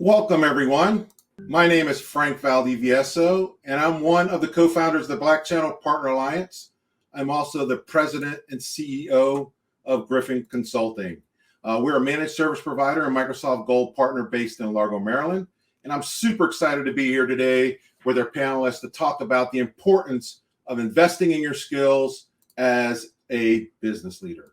Welcome, everyone. My name is Frank Valdivieso, and I'm one of the co-founders of the Black Channel Partner Alliance. I'm also the president and CEO of Griffin Consulting. We're a managed service provider and Microsoft Gold partner based in Largo, Maryland. And I'm super excited to be here today with our panelists to talk about the importance of investing in your skills as a business leader.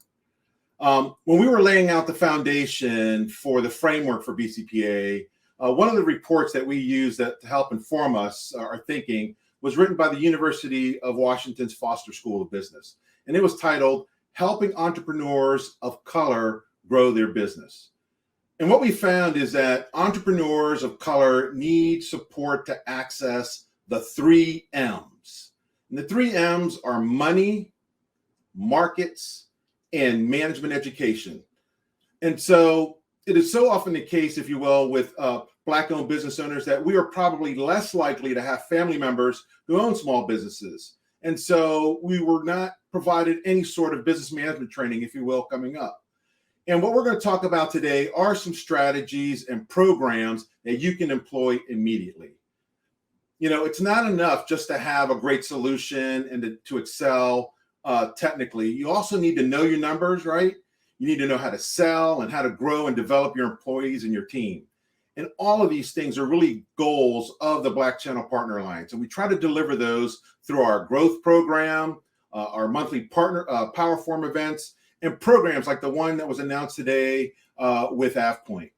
When we were laying out the foundation for the framework for BCPA, one of the reports that we use to help inform us, our thinking, was written by the University of Washington's Foster School of Business. And it was titled, Helping Entrepreneurs of Color Grow Their Business. And what we found is that entrepreneurs of color need support to access the 3 M's. And the 3 M's are money, markets, and management education. And so it is so often the case, if you will, with Black-owned business owners that we are probably less likely to have family members who own small businesses. And so we were not provided any sort of business management training, if you will, coming up. And what we're going to talk about today are some strategies and programs that you can employ immediately. You know, it's not enough just to have a great solution and to excel technically. You also need to know your numbers, right? You need to know how to sell and how to grow and develop your employees and your team. And all of these things are really goals of the Black Channel Partner Alliance. And we try to deliver those through our growth program, our monthly partner Power Form events, and programs like the one that was announced today with AvePoint.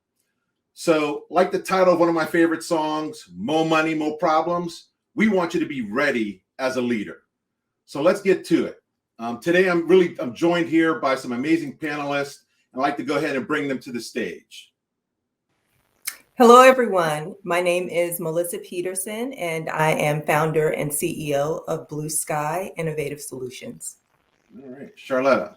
So like the title of one of my favorite songs, More Money, More Problems, we want you to be ready as a leader. So let's get to it. Today, I'm joined here by some amazing panelists. I'd like to go ahead and bring them to the stage. Hello, everyone. My name is Melissa Peterson, and I am founder and CEO of Blue Sky Innovative Solutions. All right, Charletta.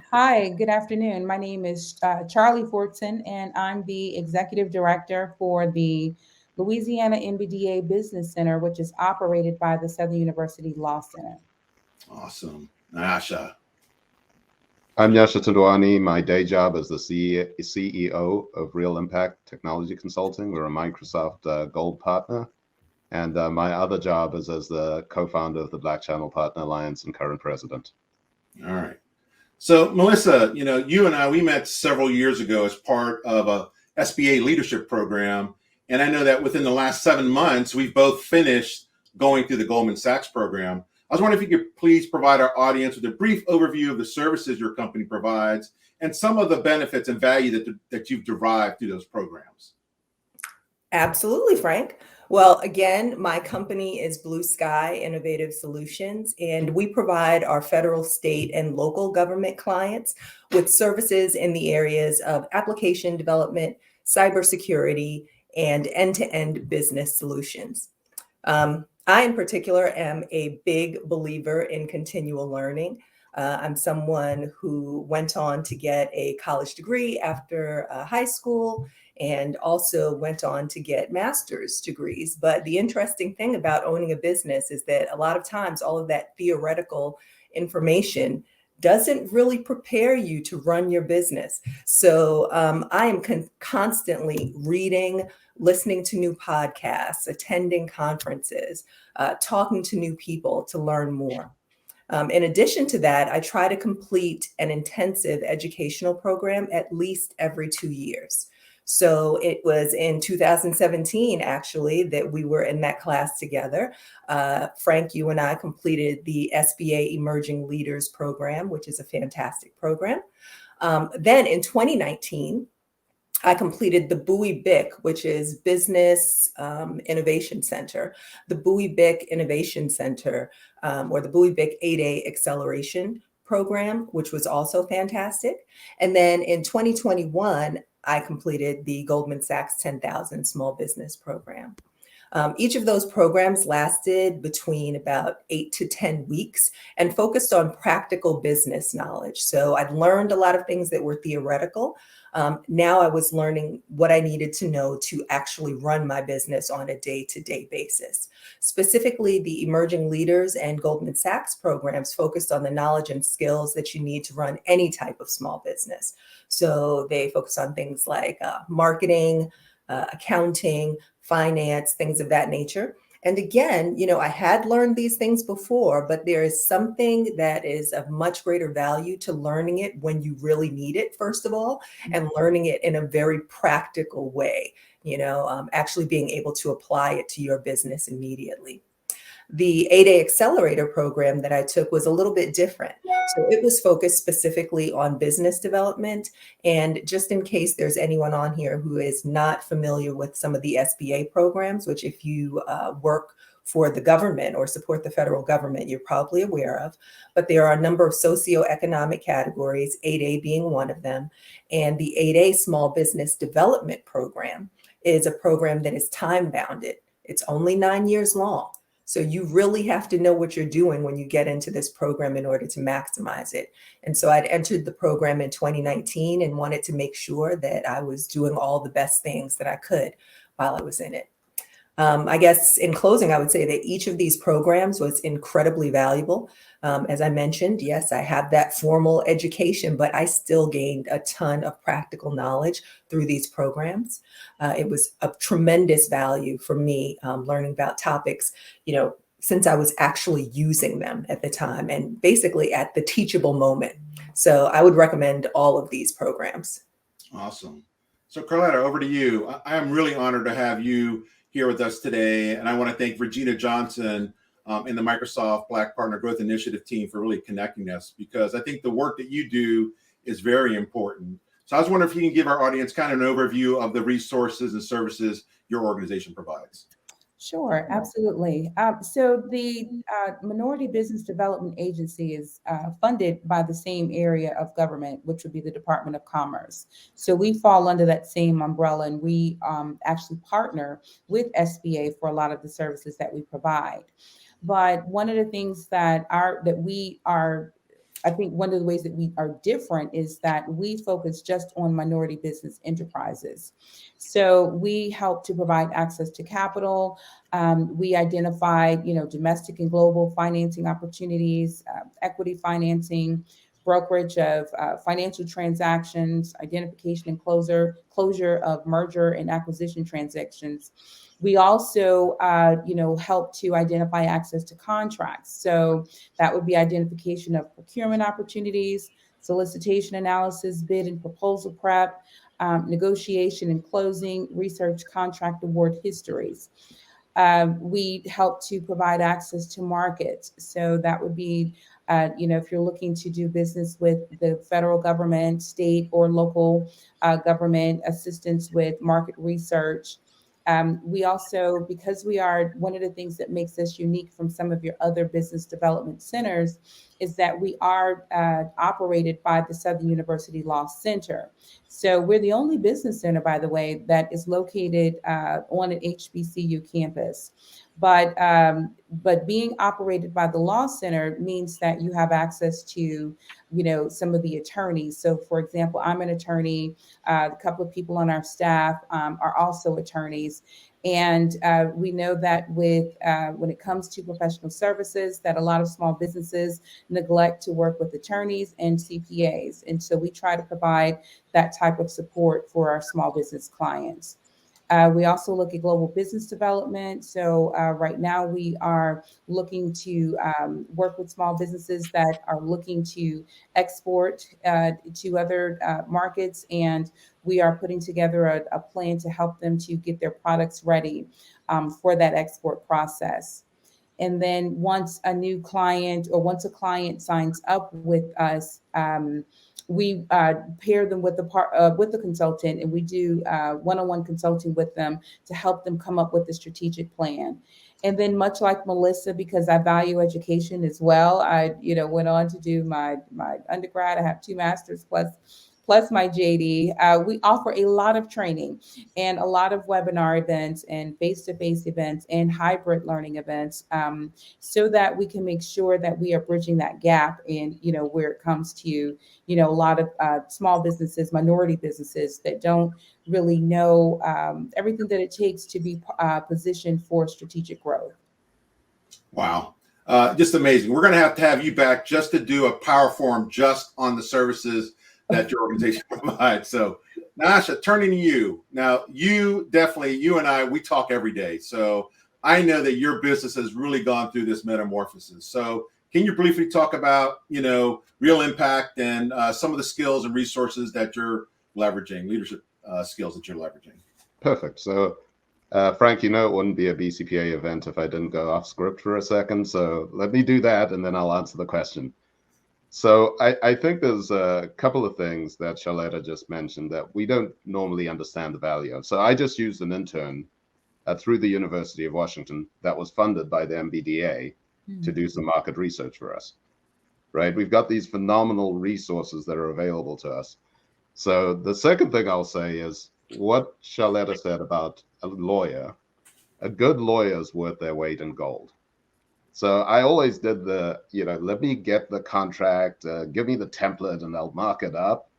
Hi, good afternoon. My name is Charlie Fortson, and I'm the executive director for the Louisiana MBDA Business Center, which is operated by the Southern University Law Center. Awesome. Nyasha. I'm Nyasha Tunduwani. My day job is the CEO of Real Impact Technology Consulting. We're a Microsoft Gold partner. And my other job is as the co-founder of the Black Channel Partner Alliance and current president. All right. So Melissa, you know, you and I, we met several years ago as part of a SBA leadership program. And I know that within the last 7 months, we've both finished going through the Goldman Sachs program. I was wondering if you could please provide our audience with a brief overview of the services your company provides and some of the benefits and value that you've derived through those programs. Absolutely, Frank. Well, again, my company is Blue Sky Innovative Solutions, and we provide our federal, state, and local government clients with services in the areas of application development, cybersecurity, and end-to-end business solutions. I, in particular, am a big believer in continual learning. I'm someone who went on to get a college degree after high school and also went on to get master's degrees. But the interesting thing about owning a business is that a lot of times all of that theoretical information doesn't really prepare you to run your business. So I am constantly reading, listening to new podcasts, attending conferences, talking to new people to learn more. In addition to that, I try to complete an intensive educational program at least every 2 years. So it was in 2017, actually, that we were in that class together. Frank, you and I completed the SBA Emerging Leaders Program, which is a fantastic program. Then in 2019, I completed the BUI-BIC, which is Business Innovation Center, the BUI-BIC Innovation Center, or the BUI-BIC 8A Acceleration Program, which was also fantastic. And then in 2021, I completed the Goldman Sachs 10,000 Small Business Program. Each of those programs lasted between about 8 to 10 weeks and focused on practical business knowledge. So I'd learned a lot of things that were theoretical. Now I was learning what I needed to know to actually run my business on a day-to-day basis. Specifically, the Emerging Leaders and Goldman Sachs programs focused on the knowledge and skills that you need to run any type of small business. So they focus on things like marketing, accounting, finance, things of that nature. And again, I had learned these things before, but there is something that is of much greater value to learning it when you really need it, first of all, and learning it in a very practical way, actually being able to apply it to your business immediately. The 8A accelerator program that I took was a little bit different. So it was focused specifically on business development. And just in case there's anyone on here who is not familiar with some of the SBA programs, which if you work for the government or support the federal government, you're probably aware of. But there are a number of socioeconomic categories, 8A being one of them. And the 8A Small Business Development Program is a program that is time bounded. It's only 9 years long. So you really have to know what you're doing when you get into this program in order to maximize it. And so I'd entered the program in 2019 and wanted to make sure that I was doing all the best things that I could while I was in it. I guess in closing, I would say that each of these programs was incredibly valuable. As I mentioned, yes, I have that formal education, but I still gained a ton of practical knowledge through these programs. It was of tremendous value for me learning about topics, since I was actually using them at the time and basically at the teachable moment. So I would recommend all of these programs. Awesome. So Charletta, over to you. I am really honored to have you here with us today. And I want to thank Regina Johnson and the Microsoft Black Partner Growth Initiative team for really connecting us, because I think the work that you do is very important. So I was wondering if you can give our audience kind of an overview of the resources and services your organization provides. Sure, absolutely. So the Minority Business Development Agency is funded by the same area of government, which would be the Department of Commerce. So we fall under that same umbrella, and we actually partner with SBA for a lot of the services that we provide. But one of the things I think one of the ways that we are different is that we focus just on minority business enterprises. So we help to provide access to capital. We identify, domestic and global financing opportunities, equity financing, brokerage of financial transactions, identification and closure of merger and acquisition transactions. We also, help to identify access to contracts. So that would be identification of procurement opportunities, solicitation analysis, bid and proposal prep, negotiation and closing, research contract award histories. We help to provide access to markets. So that would be, if you're looking to do business with the federal government, state or local government, assistance with market research. We also, because we are, one of the things that makes us unique from some of your other business development centers is that we are operated by the Southern University Law Center. So we're the only business center, by the way, that is located on an HBCU campus. But being operated by the Law Center means that you have access to, some of the attorneys. So, for example, I'm an attorney. A couple of people on our staff are also attorneys. And we know that when it comes to professional services, that a lot of small businesses neglect to work with attorneys and CPAs. And so we try to provide that type of support for our small business clients. We also look at global business development. So right now we are looking to work with small businesses that are looking to export to other markets. And we are putting together a plan to help them to get their products ready for that export process. And then once a client signs up with us, we pair them with the consultant, and we do one-on-one consulting with them to help them come up with a strategic plan. And then, much like Melissa, because I value education as well, I went on to do my undergrad. I have 2 masters plus my JD. We offer a lot of training and a lot of webinar events and face-to-face events and hybrid learning events, so that we can make sure that we are bridging that gap in, where it comes to, a lot of small businesses, minority businesses that don't really know everything that it takes to be positioned for strategic growth. Wow. Just amazing. We're going to have you back just to do a power forum just on the services that your organization provides. So Nyasha, turning to you. Now, you and I, we talk every day. So I know that your business has really gone through this metamorphosis. So can you briefly talk about, real impact and some of the skills and resources that you're leveraging, leadership skills that you're leveraging? Perfect. So, Frank, it wouldn't be a BCPA event if I didn't go off script for a second. So let me do that, and then I'll answer the question. So I think there's a couple of things that Charletta just mentioned that we don't normally understand the value of. So I just used an intern through the University of Washington that was funded by the MBDA to do some market research for us, right? We've got these phenomenal resources that are available to us. So the second thing I'll say is what Charletta said about a lawyer. A good lawyer is worth their weight in gold. So I always did let me get the contract, give me the template and I'll mark it up.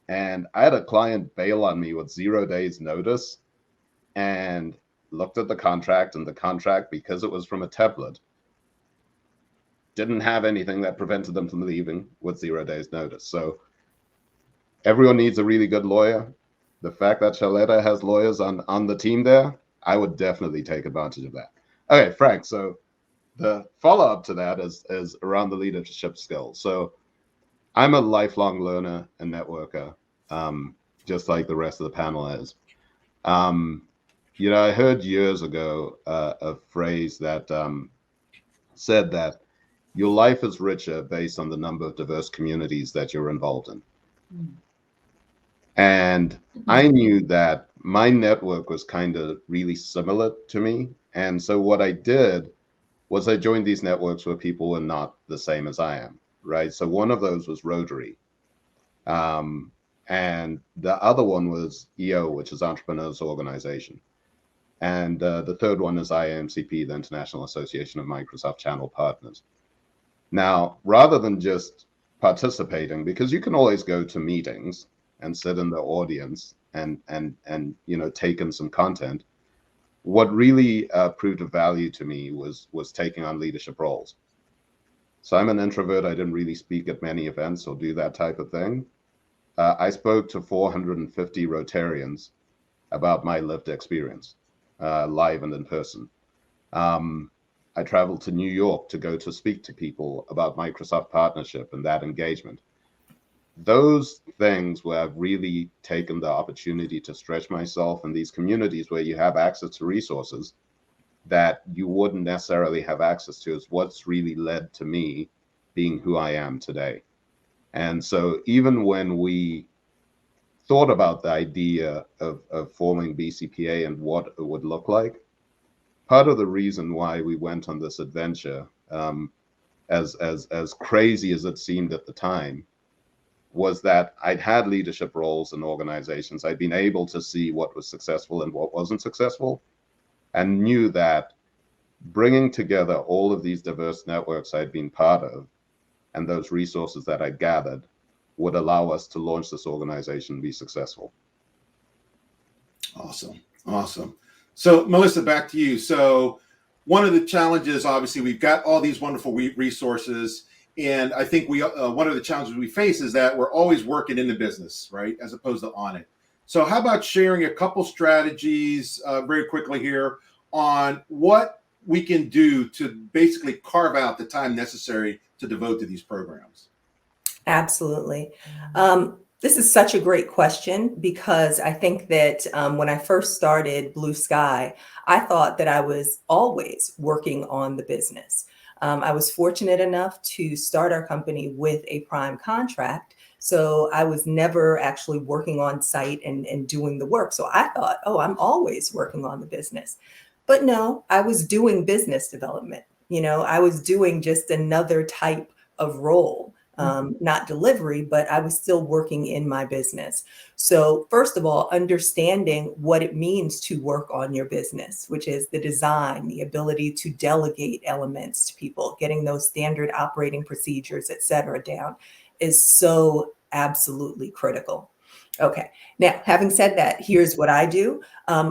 And I had a client bail on me with 0 days notice and looked at the contract, and the contract, because it was from a template, didn't have anything that prevented them from leaving with 0 days notice. So everyone needs a really good lawyer. The fact that Charletta has lawyers on the team there, I would definitely take advantage of that. Okay, Frank, so the follow-up to that is around the leadership skills. So I'm a lifelong learner and networker, just like the rest of the panel is. I heard years ago a phrase that said that your life is richer based on the number of diverse communities that you're involved in. And I knew that my network was kind of really similar to me. And so what I did was I joined these networks where people were not the same as I am, right? So one of those was Rotary. And the other one was EO, which is Entrepreneurs Organization. And the third one is IAMCP, the International Association of Microsoft Channel Partners. Now, rather than just participating, because you can always go to meetings and sit in the audience and take in some content, what really proved of value to me was taking on leadership roles. So I'm an introvert. I didn't really speak at many events or do that type of thing. I spoke to 450 Rotarians about my lived experience, live and in person. I traveled to New York to go to speak to people about Microsoft partnership and that engagement. Those things where I've really taken the opportunity to stretch myself in these communities where you have access to resources that you wouldn't necessarily have access to is what's really led to me being who I am today. And so even when we thought about the idea of forming BCPA and what it would look like, part of the reason why we went on this adventure, as crazy as it seemed at the time, was that I'd had leadership roles in organizations. I'd been able to see what was successful and what wasn't successful, and knew that bringing together all of these diverse networks I'd been part of and those resources that I'd gathered would allow us to launch this organization and be successful. Awesome. So Melissa, back to you. So one of the challenges, obviously, we've got all these wonderful resources. And I think one of the challenges we face is that we're always working in the business, right, as opposed to on it. So how about sharing a couple strategies very quickly here on what we can do to basically carve out the time necessary to devote to these programs? Absolutely. This is such a great question because I think that when I first started Blue Sky, I thought that I was always working on the business. I was fortunate enough to start our company with a prime contract. So I was never actually working on site and doing the work. So I thought, I'm always working on the business. But no, I was doing business development. I was doing just another type of role. Not delivery, but I was still working in my business. So first of all, understanding what it means to work on your business, which is the design, the ability to delegate elements to people, getting those standard operating procedures, et cetera, down is so absolutely critical. Okay. Now, having said that, here's what I do.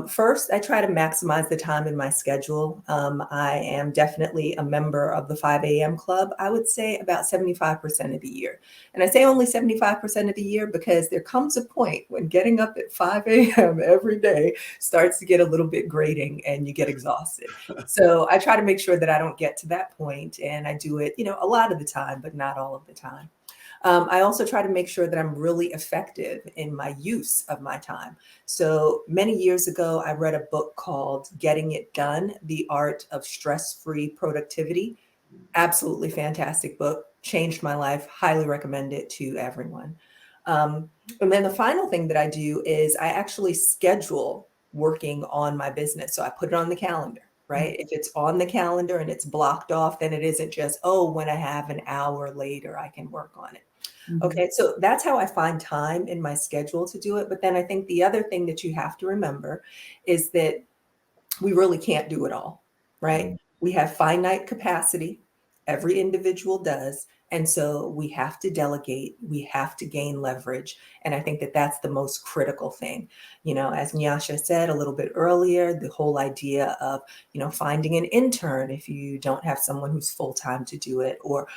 First, I try to maximize the time in my schedule. I am definitely a member of the 5 a.m. club, I would say about 75% of the year. And I say only 75% of the year because there comes a point when getting up at 5 a.m. every day starts to get a little bit grating and you get exhausted. So I try to make sure that I don't get to that point, and I do it, a lot of the time, but not all of the time. I also try to make sure that I'm really effective in my use of my time. So many years ago, I read a book called Getting It Done, The Art of Stress-Free Productivity. Absolutely fantastic book, changed my life, highly recommend it to everyone. And then the final thing that I do is I actually schedule working on my business. So I put it on the calendar, right? If it's on the calendar and it's blocked off, then it isn't just, oh, when I have an hour later, I can work on it. Okay, so that's how I find time in my schedule to do it. But then I think the other thing that you have to remember is that we really can't do it all, right? We have finite capacity. Every individual does. And so we have to delegate, we have to gain leverage. And I think that that's the most critical thing. As Nyasha said a little bit earlier, the whole idea of, finding an intern if you don't have someone who's full-time to do it, or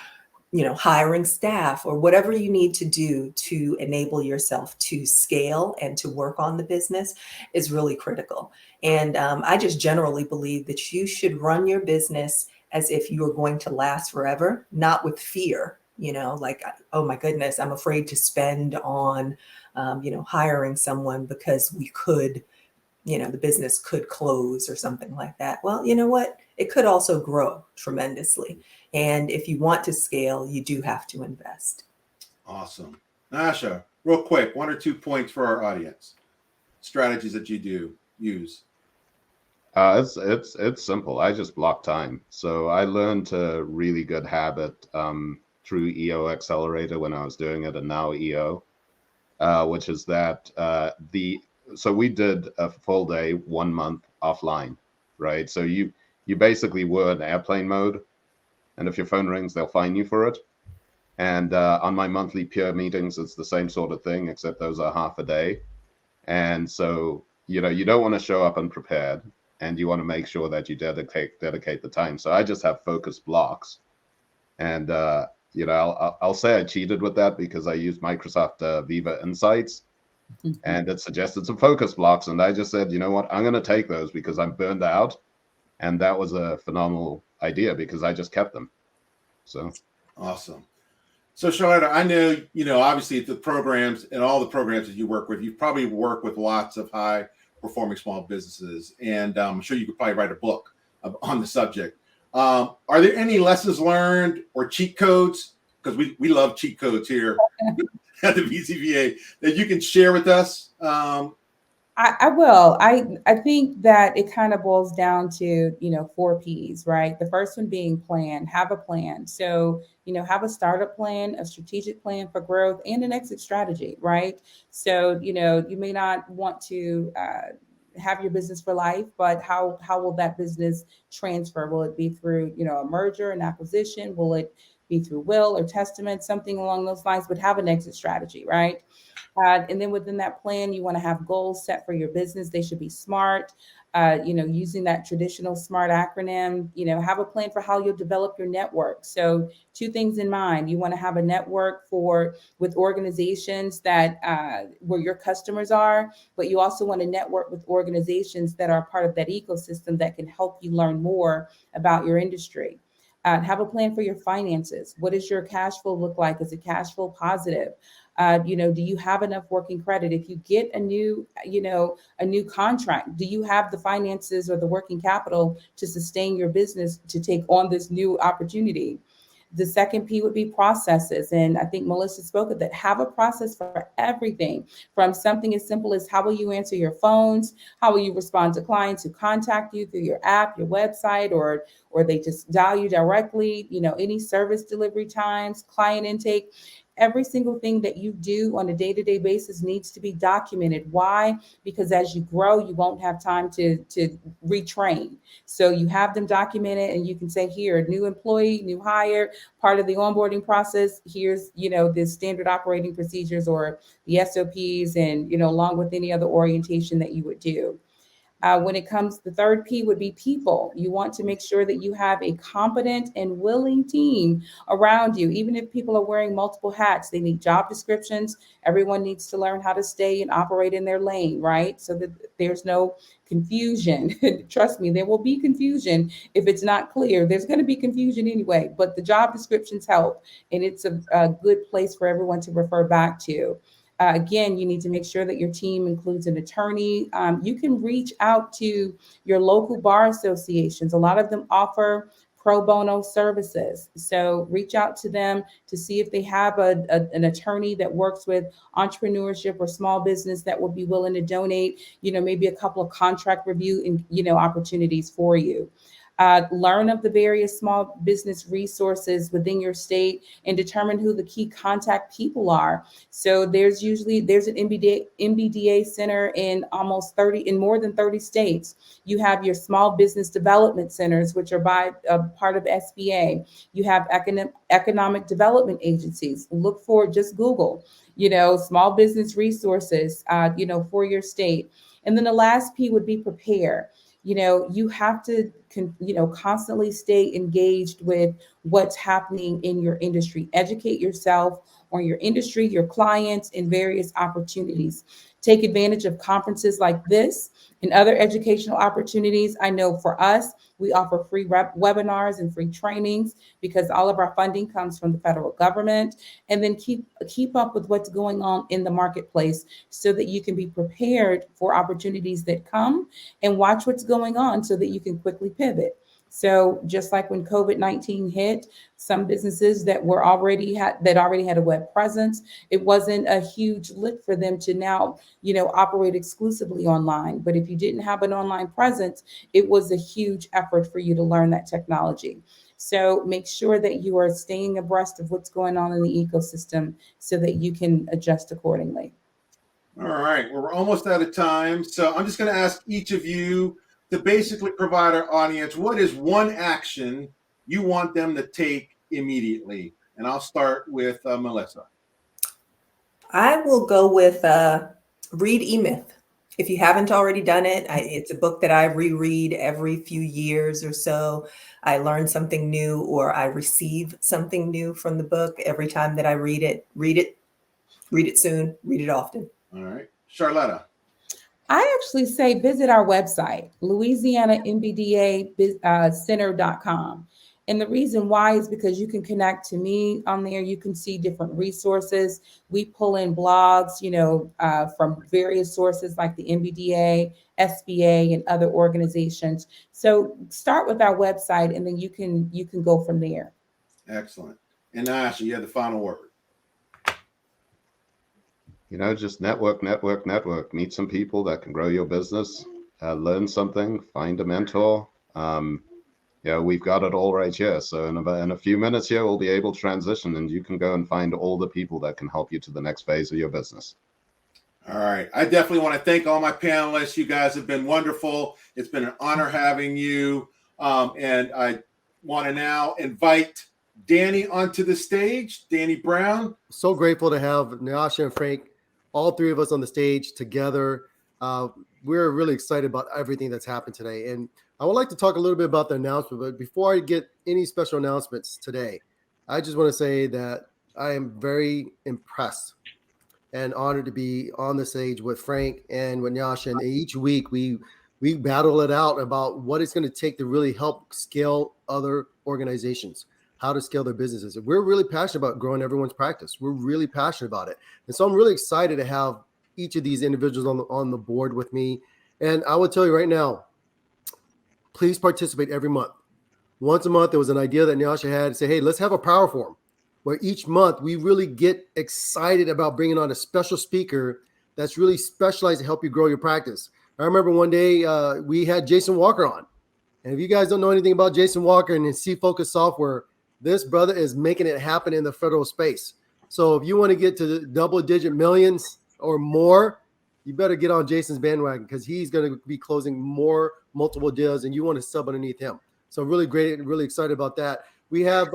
hiring staff, or whatever you need to do to enable yourself to scale and to work on the business is really critical. And I just generally believe that you should run your business as if you are going to last forever, not with fear, like, oh my goodness, I'm afraid to spend on, hiring someone because the business could close or something like that. Well, you know what? It could also grow tremendously. And if you want to scale, you do have to invest. Awesome. Nyasha, real quick, 1 or 2 points for our audience. Strategies that you do use. It's simple. I just block time. So I learned a really good habit through EO Accelerator when I was doing it, and now EO, which is that so we did a full day, 1 month offline, right? So you basically were in airplane mode, and if your phone rings, they'll fine you for it. And on my monthly peer meetings, it's the same sort of thing, except those are half a day. And so, you don't want to show up unprepared, and you want to make sure that you dedicate the time. So I just have focus blocks. And, I'll say I cheated with that because I used Microsoft Viva Insights, and it suggested some focus blocks. And I just said, you know what, I'm going to take those because I'm burned out. And that was a phenomenal idea because I just kept them. So awesome. So Charletta, I know, obviously the programs and all the programs that you work with, you probably work with lots of high performing small businesses. And I'm sure you could probably write a book on the subject. Are there any lessons learned or cheat codes? Because we love cheat codes here at the BCPA that you can share with us. I will. I think that it kind of boils down to, 4 P's, right? The first one being plan, have a plan. So, have a startup plan, a strategic plan for growth, and an exit strategy, right? So, you may not want to have your business for life, but how will that business transfer? Will it be through, a merger, an acquisition? Will it be through will or testament, something along those lines? But have an exit strategy, right? And then within that plan, you want to have goals set for your business. They should be SMART, using that traditional SMART acronym, have a plan for how you'll develop your network. So 2 things in mind. You want to have a network with organizations that where your customers are, but you also want to network with organizations that are part of that ecosystem that can help you learn more about your industry. Have a plan for your finances. What does your cash flow look like? Is it cash flow positive? Do you have enough working credit? If you get a new contract, do you have the finances or the working capital to sustain your business to take on this new opportunity? The second P would be processes. And I think Melissa spoke of that. Have a process for everything, from something as simple as how will you answer your phones? How will you respond to clients who contact you through your app, your website, or they just dial you directly? Any service delivery times, client intake. Every single thing that you do on a day-to-day basis needs to be documented. Why? Because as you grow, you won't have time to retrain. So you have them documented, and you can say, here, new employee, new hire, part of the onboarding process. Here's, the standard operating procedures or the SOPs, and, along with any other orientation that you would do. When it comes, the third P would be people. You want to make sure that you have a competent and willing team around you. Even if people are wearing multiple hats, they need job descriptions. Everyone needs to learn how to stay and operate in their lane, right? So that there's no confusion. Trust me, there will be confusion if it's not clear. There's going to be confusion anyway, but the job descriptions help, and it's a good place for everyone to refer back to. Again, you need to make sure that your team includes an attorney. You can reach out to your local bar associations. A lot of them offer pro bono services. So reach out to them to see if they have an attorney that works with entrepreneurship or small business that would be willing to donate, maybe a couple of contract review and, opportunities for you. Learn of the various small business resources within your state and determine who the key contact people are. So there's an MBDA center in more than 30 states. You have your small business development centers, which are by part of SBA. You have economic development agencies. Just Google, small business resources, for your state. And then the last P would be prepare. You have to, constantly stay engaged with what's happening in your industry. Educate yourself on your industry, your clients, and various opportunities. Take advantage of conferences like this and other educational opportunities. I know for us, we offer free webinars and free trainings because all of our funding comes from the federal government. And then keep up with what's going on in the marketplace so that you can be prepared for opportunities that come, and watch what's going on so that you can quickly pivot. So just like when COVID-19 hit, some businesses that already had a web presence, it wasn't a huge lift for them to now, operate exclusively online. But if you didn't have an online presence, it was a huge effort for you to learn that technology. So make sure that you are staying abreast of what's going on in the ecosystem so that you can adjust accordingly. All right, well, we're almost out of time. So I'm just going to ask each of you to basically provide our audience, what is one action you want them to take immediately? And I'll start with Melissa. I will go with read E-Myth. If you haven't already done it, it's a book that I reread every few years or so. I learn something new, or I receive something new from the book every time that I read it. Read it soon, read it often. All right. Charletta. I actually say visit our website, Louisiana MBDA Center.com. And the reason why is because you can connect to me on there. You can see different resources. We pull in blogs, from various sources like the MBDA, SBA, and other organizations. So start with our website, and then you can go from there. Excellent. And Nyasha, you have the final word. Just network. Meet some people that can grow your business, learn something, find a mentor. We've got it all right here. So in a few minutes here, we'll be able to transition, and you can go and find all the people that can help you to the next phase of your business. All right. I definitely want to thank all my panelists. You guys have been wonderful. It's been an honor having you. And I want to now invite Danny onto the stage. Danny Brown. So grateful to have Nyasha and Frank, all three of us on the stage together. We're really excited about everything that's happened today. And I would like to talk a little bit about the announcement, but before I get any special announcements today, I just want to say that I am very impressed and honored to be on the stage with Frank and with Nyasha. And each week we battle it out about what it's going to take to really help scale other organizations, how to scale their businesses. And we're really passionate about growing everyone's practice. We're really passionate about it. And so I'm really excited to have each of these individuals on the board with me. And I will tell you right now, please participate every month. Once a month, there was an idea that Nyasha had to say, hey, let's have a power forum where each month we really get excited about bringing on a special speaker that's really specialized to help you grow your practice. I remember one day we had Jason Walker on. And if you guys don't know anything about Jason Walker and his C-Focus software, this brother is making it happen in the federal space. So if you want to get to the double-digit millions or more, you better get on Jason's bandwagon because he's going to be closing more multiple deals, and you want to sub underneath him. So really great and really excited about that. We have,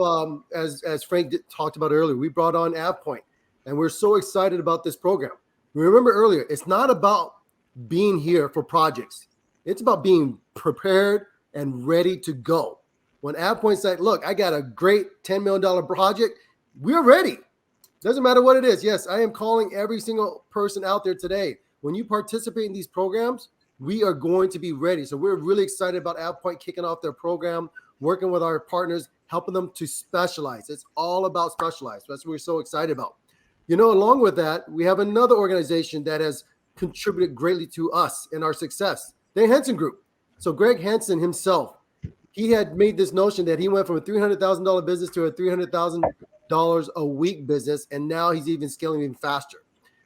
as Frank talked about earlier, we brought on AvePoint, and we're so excited about this program. Remember earlier, it's not about being here for projects. It's about being prepared and ready to go. When AvePoint said, look, I got a great $10 million project, we're ready. Doesn't matter what it is. Yes, I am calling every single person out there today. When you participate in these programs, we are going to be ready. So we're really excited about AvePoint kicking off their program, working with our partners, helping them to specialize. It's all about specialize. That's what we're so excited about. Along with that, we have another organization that has contributed greatly to us in our success, the Henson Group. So Greg Henson himself, he had made this notion that he went from a $300,000 business to a $300,000 a week business, and now he's even scaling even faster.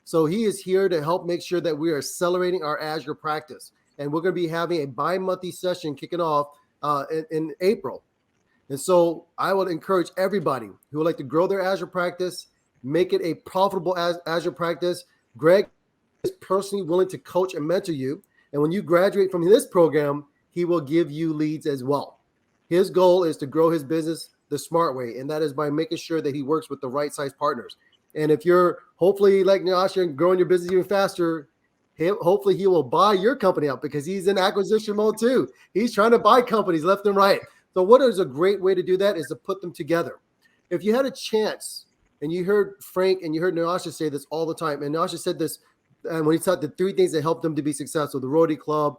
So he is here to help make sure that we are accelerating our Azure practice. And we're going to be having a bi-monthly session kicking off in April. And so I would encourage everybody who would like to grow their Azure practice, make it a profitable Azure practice. Greg is personally willing to coach and mentor you. And when you graduate from this program, he will give you leads as well. His goal is to grow his business the smart way, and that is by making sure that he works with the right size partners. And if you're hopefully like Nyasha and growing your business even faster, hopefully he will buy your company up because he's in acquisition mode too. He's trying to buy companies left and right. So what is a great way to do that is to put them together. If you had a chance, and you heard Frank and you heard Nyasha say this all the time, and Nyasha said this when he taught the 3 things that helped them to be successful: the Rotary Club,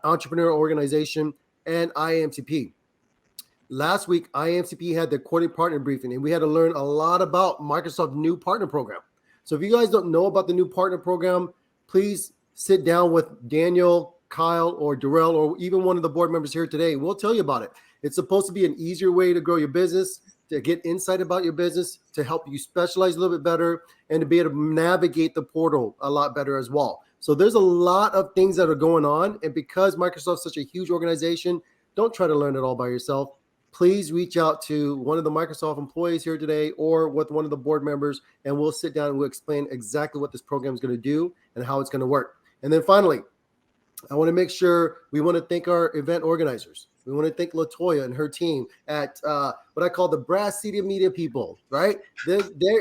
entrepreneur organization, and IAMCP. Last week, IAMCP had the quarterly partner briefing, and we had to learn a lot about Microsoft's new partner program. So if you guys don't know about the new partner program, please sit down with Daniel, Kyle, or Darrell, or even one of the board members here today. We'll tell you about it. It's supposed to be an easier way to grow your business, to get insight about your business, to help you specialize a little bit better, and to be able to navigate the portal a lot better as well. So there's a lot of things that are going on. And because Microsoft's such a huge organization, don't try to learn it all by yourself. Please reach out to one of the Microsoft employees here today or with one of the board members, and we'll sit down and we'll explain exactly what this program is going to do and how it's going to work. And then finally, I want to make sure we want to thank our event organizers. We want to thank LaToya and her team at what I call the Brass City Media people, right?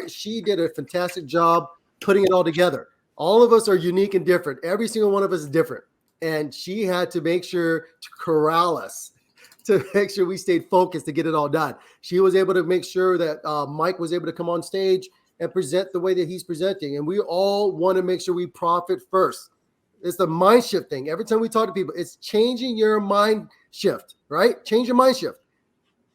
She did a fantastic job putting it all together. All of us are unique and different. Every single one of us is different. And she had to make sure to corral us, to make sure we stayed focused to get it all done. She was able to make sure that Mike was able to come on stage and present the way that he's presenting. And we all want to make sure we profit first. It's the mind shift thing. Every time we talk to people, it's changing your mind shift, right? Change your mind shift.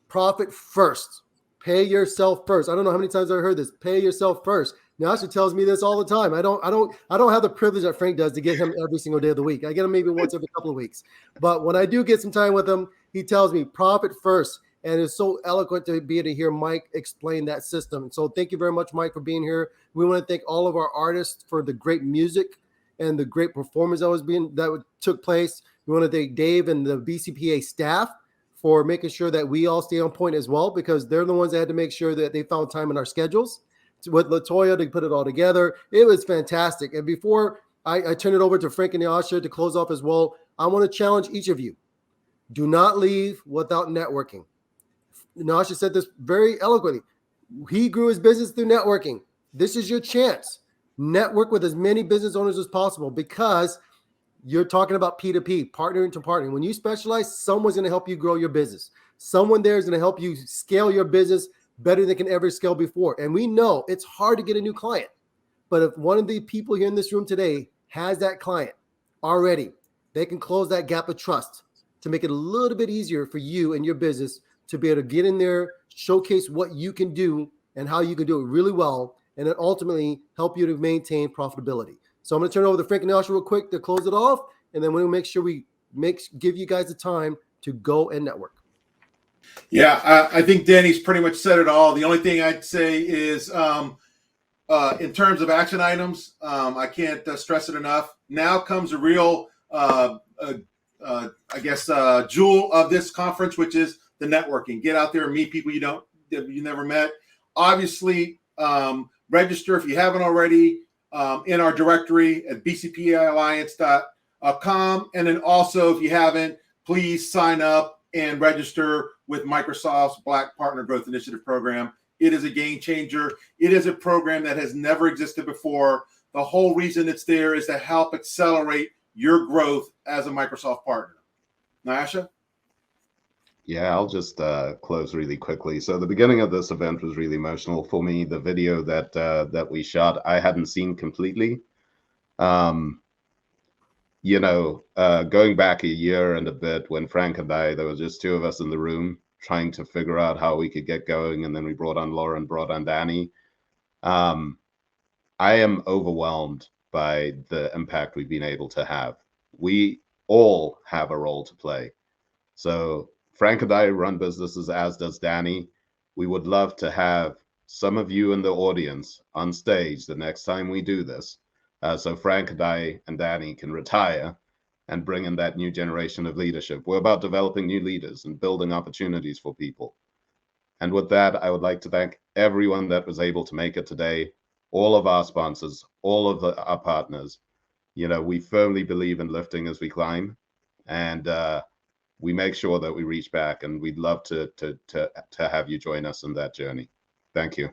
Profit first. Pay yourself first. I don't know how many times I've heard this. Pay yourself first. Nyasha tells me this all the time. I don't have the privilege that Frank does to get him every single day of the week. I get him maybe once every couple of weeks. But when I do get some time with him, he tells me profit first. And it's so eloquent to be able to hear Mike explain that system. So thank you very much, Mike, for being here. We want to thank all of our artists for the great music and the great performance that took place. We want to thank Dave and the BCPA staff for making sure that we all stay on point as well, because they're the ones that had to make sure that they found time in our schedules. With LaToya to put it all together. It was fantastic. And before I turn it over to Frank and Nyasha to close off as well, I want to challenge each of you. Do not leave without networking. Nyasha said this very eloquently. He grew his business through networking. This is your chance. Network with as many business owners as possible, because you're talking about P2P, partnering to partnering. When you specialize, someone's going to help you grow your business. Someone there is going to help you scale your business better than can ever scale before. And we know it's hard to get a new client. But if one of the people here in this room today has that client already, they can close that gap of trust to make it a little bit easier for you and your business to be able to get in there, showcase what you can do and how you can do it really well, and then ultimately help you to maintain profitability. So I'm going to turn it over to Frank and Nyasha real quick to close it off, and then we'll make sure we give you guys the time to go and network. Yeah, I think Danny's pretty much said it all. The only thing I'd say is in terms of action items, I can't stress it enough. Now comes a real, jewel of this conference, which is the networking. Get out there and meet people you never met. Obviously, register if you haven't already in our directory at bcpaalliance.com. And then also, if you haven't, please sign up and register with Microsoft's Black Partner Growth Initiative program. It is a game changer. It is a program that has never existed before. The whole reason it's there is to help accelerate your growth as a Microsoft partner. Nyasha? Yeah, I'll just close really quickly. So the beginning of this event was really emotional for me. The video that we shot, I hadn't seen completely. Going back a year and a bit when Frank and I, there were just two of us in the room trying to figure out how we could get going. And then we brought on Laura and brought on Danny. I am overwhelmed by the impact we've been able to have. We all have a role to play. So Frank and I run businesses, as does Danny. We would love to have some of you in the audience on stage the next time we do this. So Frank and I and Danny can retire and bring in that new generation of leadership. We're about developing new leaders and building opportunities for people. And with that, I would like to thank everyone that was able to make it today, all of our sponsors, all of our partners. We firmly believe in lifting as we climb, and we make sure that we reach back, and we'd love to have you join us in that journey. Thank you.